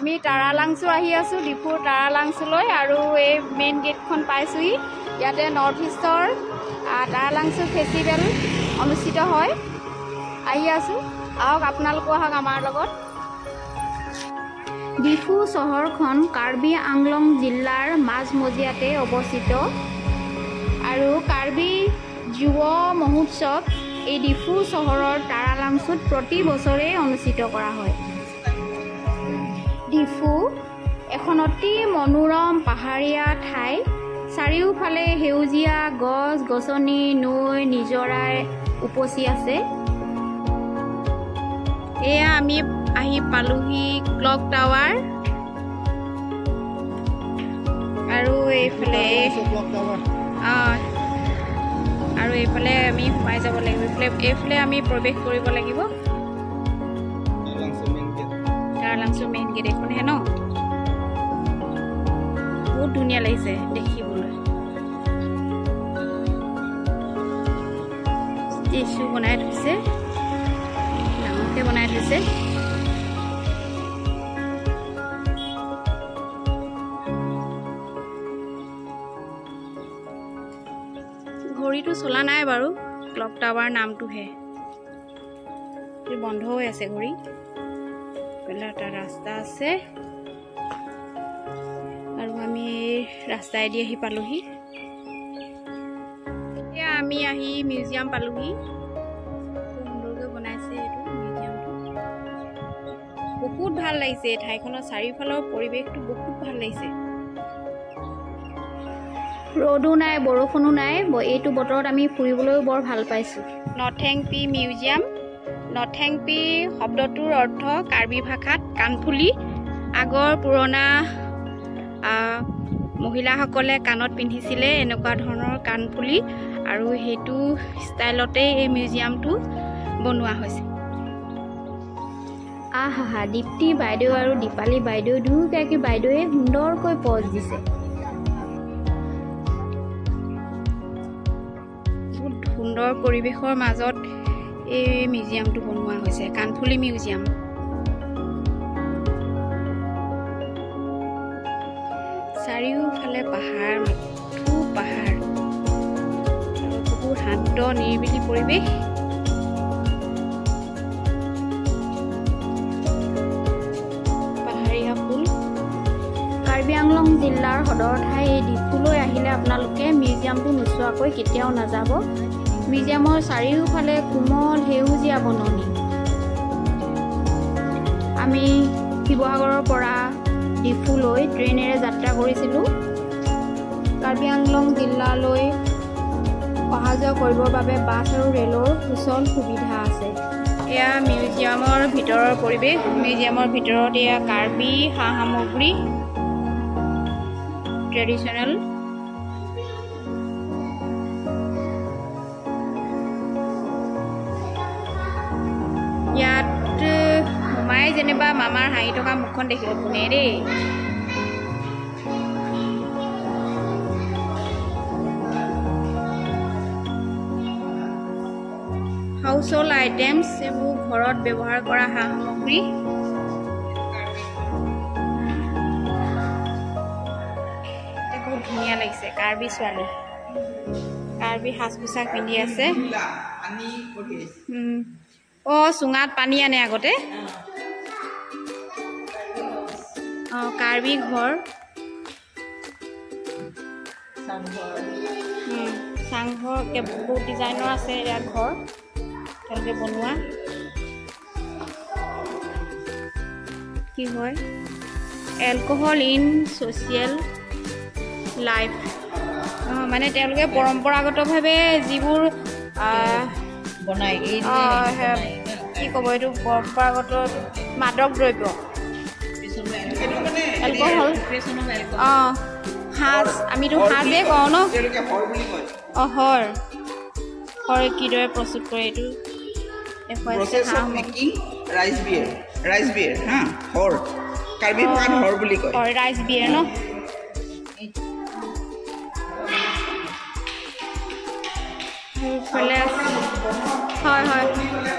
আমি তাৰালাংচু আহি আছোঁ ডিফুৰ তাৰালাংচুলৈ আৰু এই মেইন গেটখন পাইছোঁহি ইয়াতে নৰ্থ ইষ্টৰ তাৰালাংচু ফেষ্টিভেল অনুষ্ঠিত হয় আহি আছোঁ আহক আপোনালোকো আহক আমাৰ লগত ডিফু চহৰখন কাৰ্বি আংলং জিলাৰ মাজমজিয়াতে অৱস্থিত আৰু কাৰ্বি যুৱ মহোৎসৱ এই ডিফু চহৰৰ তাৰালাংচুত প্ৰতি বছৰে অনুষ্ঠিত কৰা হয় ডিফু এখন অতি মনোৰম পাহাৰীয়া ঠাই চাৰিওফালে সেউজীয়া গছ গছনি নৈ নিজৰাই উপচি আছে এয়া আমি আহি পালোহি ক্লক টাৱাৰ আৰু এইফালে আৰু এইফালে আমি সোমাই যাব লাগিব এইফালে আমি প্ৰৱেশ কৰিব লাগিব তাৰালাংচু মেইন গেট এইখনহে ন বহুত ধুনীয়া লাগিছে দেখিবলৈ ষ্টেচু বনাই থৈছে ডাঙৰকৈ বনাই থৈছে ঘড়ীটো চলা নাই বাৰু ক্লক টাৱাৰ নামটোহে বন্ধ হৈ আছে ঘড়ী এটা ৰাস্তা আছে আৰু আমি ৰাস্তাইদি আহি পালোহি এতিয়া আমি আহি মিউজিয়াম পালোহি সুন্দৰকৈ বনাইছে এইটো মিউজিয়ামটো বহুত ভাল লাগিছে ঠাইখনৰ চাৰিওফালৰ পৰিৱেশটো বহুত ভাল লাগিছে ৰ'দো নাই বৰষুণো নাই এইটো বতৰত আমি ফুৰিবলৈও বৰ ভাল পাইছোঁ নথেংপি মিউজিয়াম নথেংপি শব্দটোৰ অৰ্থ কাৰ্বি ভাষাত কাণফুলি আগৰ পুৰণা মহিলাসকলে কাণত পিন্ধিছিলে এনেকুৱা ধৰণৰ কাণফুলি আৰু সেইটো ষ্টাইলতে এই মিউজিয়ামটো বনোৱা হৈছে আহা দীপ্তি বাইদেউ আৰু দীপালী বাইদেউ দুয়োগৰাকী বাইদেৱে সুন্দৰকৈ পজ দিছে বহুত সুন্দৰ পৰিৱেশৰ মাজত এই মিউজিয়ামটো বনোৱা হৈছে কাণফুলি মিউজিয়াম চাৰিওফালে পাহাৰ মাথো পাহাৰ বহুত শান্ত নিৰিবিলি পৰিৱেশ পাহাৰীয়া ফুল কাৰ্বি আংলং জিলাৰ সদৰ ঠাই এই ডিফুলৈ আহিলে আপোনালোকে মিউজিয়ামটো নোচোৱাকৈ কেতিয়াও নাযাব মিউজিয়ামৰ চাৰিওফালে কোমল সেউজীয়া বননি আমি শিৱসাগৰৰ পৰা ডিফুলৈ ট্ৰেইনেৰে যাত্ৰা কৰিছিলোঁ কাৰ্বি আংলং জিলালৈ অহা যোৱা কৰিবৰ বাবে বাছ আৰু ৰেলৰ সুচল সুবিধা আছে এয়া মিউজিয়ামৰ ভিতৰৰ পৰিৱেশ মিউজিয়ামৰ ভিতৰত এয়া কাৰ্বি সা সামগ্ৰী ট্ৰেডিশ্যনেল ইয়াত সোমাই যেনিবা মামাৰ হাঁহি থকা মুখখন দেখিব কোনে দেই হাউচ হোল্ড আইটেমছ এইবোৰ ঘৰত ব্যৱহাৰ কৰা সা সামগ্ৰী বহুত ধুনীয়া লাগিছে কাৰ্বি ছোৱালী কাৰ্বি সাজ পোছাক পিন্ধি আছে চুঙাত পানী আনে আগতে কাৰ্বি ঘৰ চাংঘৰ বহুত ডিজাইনৰ আছে ইয়াত ঘৰ তেওঁলোকে বনোৱা কি হয় এলকহল ইন ছ'চিয়েল লাইফ মানে তেওঁলোকে পৰম্পৰাগতভাৱে যিবোৰ বনাই কি ক'ব এইটো পৰম্পৰাগত মাদক দ্ৰব্য এলকহল সাজ আমিতো সাজেই কওঁ ন হয় কিদৰে প্ৰস্তুত কৰে এইটো ৰাইচ বিয়েৰ কাৰ্বি ভাষাত হৰ বুলি কয় ৰাইচ বিয়েৰ ন হয়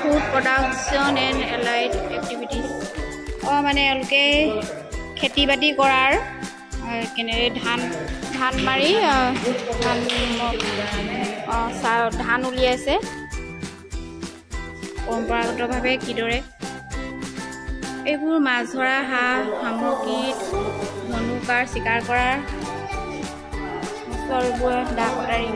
food production and allied activities মানে এওঁলোকে খেতি বাতি কৰাৰ কেনেৰে ধান মাৰি ধান উলিয়াইছে পৰম্পৰাগতভাৱে কিদৰে এইবোৰ মাছ ধৰা সামগ্ৰী মনুকাৰ চিকাৰ কৰাৰ এইবোৰ দা কটাৰী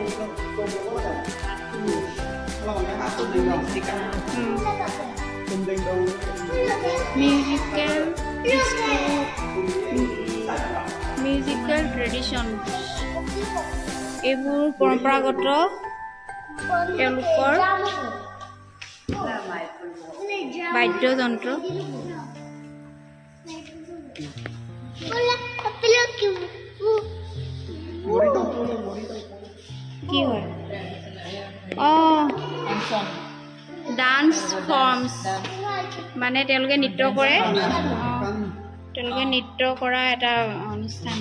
মিউজিকেল ট্ৰেডিশ্যন এইবোৰ পৰম্পৰাগত তেওঁলোকৰ বাদ্যযন্ত্ৰ কি হয় ডান্স ফৰ্মছ মানে তেওঁলোকে নৃত্য কৰে তেওঁলোকে নৃত্য কৰা এটা অনুষ্ঠান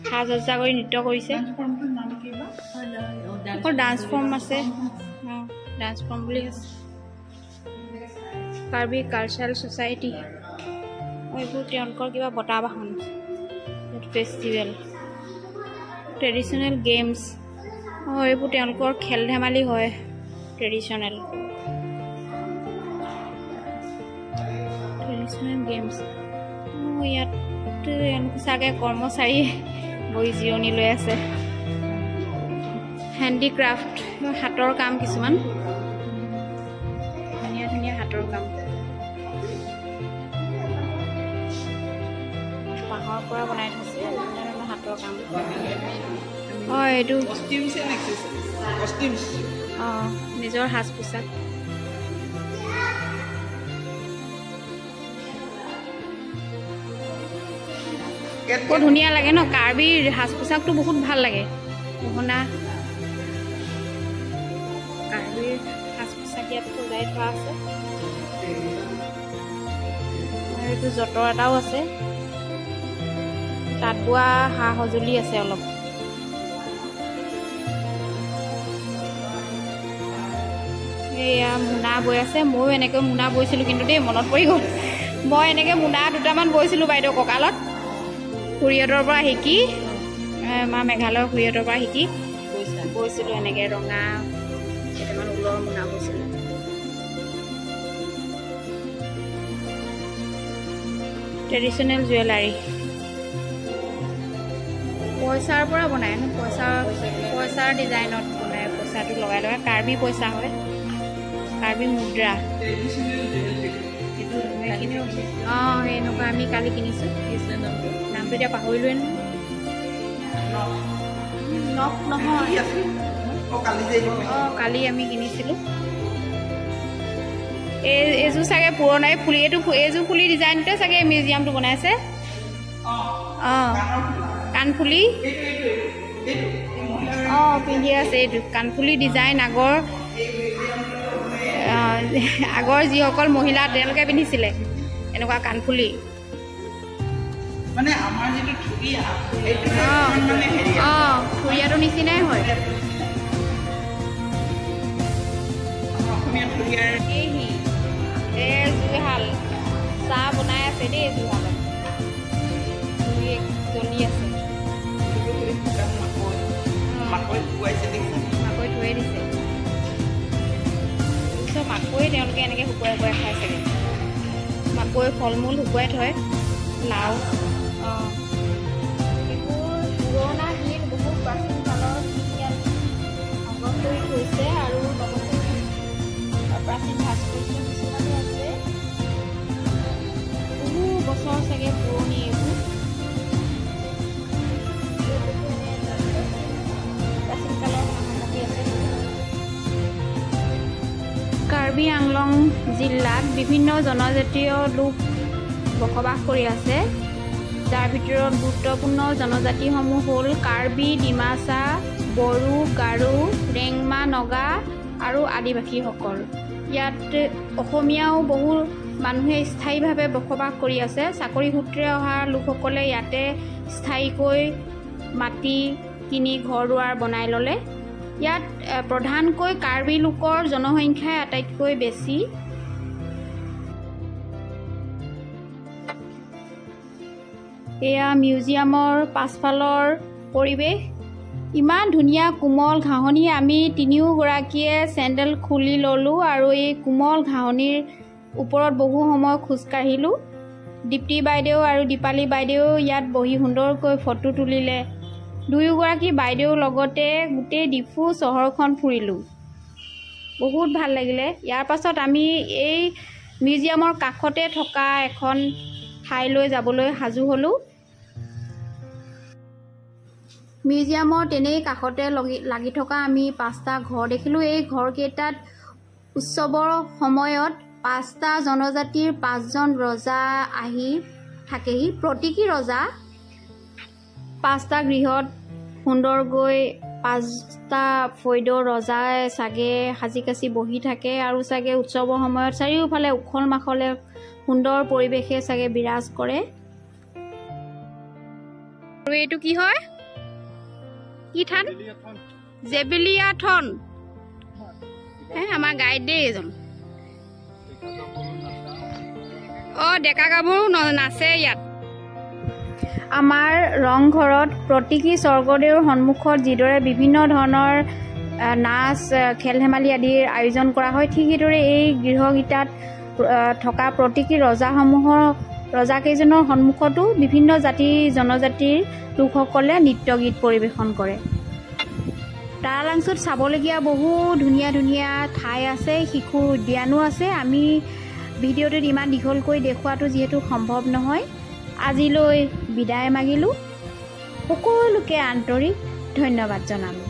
সাজ সজ্জা কৰি নৃত্য কৰিছে অকল ডান্স ফৰ্ম আছে ডান্স ফৰ্ম বুলি আছে কাৰ্বি কালচাৰেল ছ'চাইটি এইবোৰ তেওঁলোকৰ কিবা বঁটা বাহন ফেষ্টিভেল ট্ৰেডিশ্যনেল গেমছ এইবোৰ তেওঁলোকৰ খেল ধেমালি হয় ট্ৰেডিশ্যনেল গেমছ ইয়াত চাগে কৰ্মচাৰী বহি জিৰণি লৈ আছে হেণ্ডিক্ৰাফ্ট হাতৰ কাম কিছুমান ধুনীয়া ধুনীয়া হাতৰ কাম বাঁহৰ পৰা বনাই থৈছে হাতৰ কাম এইটো নিজৰ সাজ পোছাক বৰ ধুনীয়া লাগে ন কাৰ্বিৰ সাজ পোছাকটো বহুত ভাল লাগে মোহনা কাৰ্বিৰ সাজ পোছাক ইয়াত সজাই থোৱা আছে এইটো যঁতৰ এটাও আছে তাঁত বোৱা সা সঁজুলি আছে অলপ এয়া মোনা বৈ আছে ময়ো এনেকৈ মোনা বৈছিলোঁ কিন্তু দেই মনত পৰি গ'ল মই এনেকৈ মোনা দুটামান বৈছিলোঁ বাইদেউ কঁকালত খুৰীহঁতৰ পৰা শিকি মা মেঘালয়ৰ খুৰীহঁতৰ পৰা শিকি বৈছিলোঁ এনেকৈ ৰঙা কেইটামান ঊলৰ মোনা বৈছিলোঁ ট্ৰেডিশ্যনেল জুৱেলাৰী পইচাৰ পৰা বনায় ন পইচাৰ ডিজাইনত বনায় পইচাটো লগাই লগাই কাৰ্বি পইচা হয় কাৰ্বি মুদ্ৰা এনেকুৱা আমি কালি কিনিছোঁ নামটো এতিয়া পাহৰিলোৱে নহয় কালি আমি কিনিছিলোঁ এইযোৰ চাগে পুৰণাই ফুলি এইযোৰ ফুলি ডিজাইনতে চাগে মিউজিয়ামটো বনাইছে কাণফুলি পিন্ধি আছে এইটো কাণফুলি ডিজাইন আগৰ যিসকল মহিলা তেওঁলোকে পিন্ধিছিলে এনেকুৱা কাণফুলি থুৰীয়াটোৰ নিচিনাই হয় জুইশাল চাহ বনাই আছে দেই জুইশালত জ্বলি আছে মাকৈ থৈ দিছে মাকৈ তেওঁলোকে এনেকৈ শুকুৱাই শুকুৱাই খাই চাগে মাকৈ ফল মূল শুকুৱাই থয় লাও এইবোৰ পুৰণা গীত বহুত প্ৰাচীন কালৰ ইয়াত সংগ্ৰহ কৰি থৈছে আৰু লগতে প্ৰাচীন ভাস্কৰ্য কিছুমানো আছে বহু বছৰ চাগে পুৰণি এইবোৰ প্ৰাচীন কালৰ সামগ্ৰী আছে কাৰ্বি আংলং জিলাত বিভিন্ন জনজাতীয় লোক বসবাস কৰি আছে যাৰ ভিতৰত গুৰুত্বপূৰ্ণ জনজাতিসমূহ হ'ল কাৰ্বি ডিমাচা বড়ো গাৰো ৰেংমা নগা আৰু আদিবাসীসকল ইয়াত অসমীয়াও বহু মানুহে স্থায়ীভাৱে বসবাস কৰি আছে চাকৰি সূত্ৰে অহা লোকসকলে ইয়াতে স্থায়ীকৈ মাটি কিনি ঘৰ দুৱাৰ বনাই ল'লে ইয়াত প্ৰধানকৈ কাৰ্বি লোকৰ জনসংখ্যাই আটাইতকৈ বেছি এয়া মিউজিয়ামৰ পাছফালৰ পৰিৱেশ ইমান ধুনীয়া কোমল ঘাঁহনি আমি তিনিওগৰাকীয়ে চেণ্ডেল খুলি ল'লোঁ আৰু এই কোমল ঘাঁহনিৰ ওপৰত বহু সময় খোজকাঢ়িলোঁ দীপ্তি বাইদেউ আৰু দীপালী বাইদেউ ইয়াত বহি সুন্দৰকৈ ফটো তুলিলে দুয়োগৰাকী বাইদেউৰ লগতে গোটেই ডিফু চহৰখন ফুৰিলোঁ বহুত ভাল লাগিলে ইয়াৰ পাছত আমি এই মিউজিয়ামৰ কাষতে থকা এখন ঠাইলৈ যাবলৈ সাজু হ'লোঁ মিউজিয়ামৰ তেনেই কাষতে লাগি থকা আমি 5টা ঘৰ দেখিলোঁ এই ঘৰকেইটাত উৎসৱৰ সময়ত 5টা জনজাতিৰ 5জন ৰজা আহি থাকেহি প্ৰতীকী ৰজা 5টা গৃহত সুন্দৰকৈ 5টা ফৈদৰ ৰজাই চাগে সাজি কাচি বহি থাকে আৰু চাগে উৎসৱৰ সময়ত চাৰিওফালে উখল মাখলে সুন্দৰ পৰিৱেশে চাগে বিৰাজ কৰে আৰু এইটো কি হয় কি থান জেবেলিয়া থন আমাৰ গাইড দেই এজন ডেকা গাভৰু নাচে ইয়াত আমাৰ ৰংঘৰত প্ৰতীকী স্বৰ্গদেউৰ সন্মুখত যিদৰে বিভিন্ন ধৰণৰ নাচ খেল ধেমালি আদিৰ আয়োজন কৰা হয় ঠিক সেইদৰে এই গৃহকেইটাত থকা প্ৰতীকী ৰজাকেইজনৰ সন্মুখতো বিভিন্ন জাতি জনজাতিৰ লোকসকলে নৃত্য গীত পৰিৱেশন কৰে তাৰালাংচুত চাবলগীয়া বহু ধুনীয়া ধুনীয়া ঠাই আছে শিশু উদ্যানো আছে আমি ভিডিঅ'টোত ইমান দীঘলকৈ দেখুৱাটো যিহেতু সম্ভৱ নহয় আজিলৈ বিদায় মাগিলোঁ সকলোকে আন্তৰিক ধন্যবাদ জনালোঁ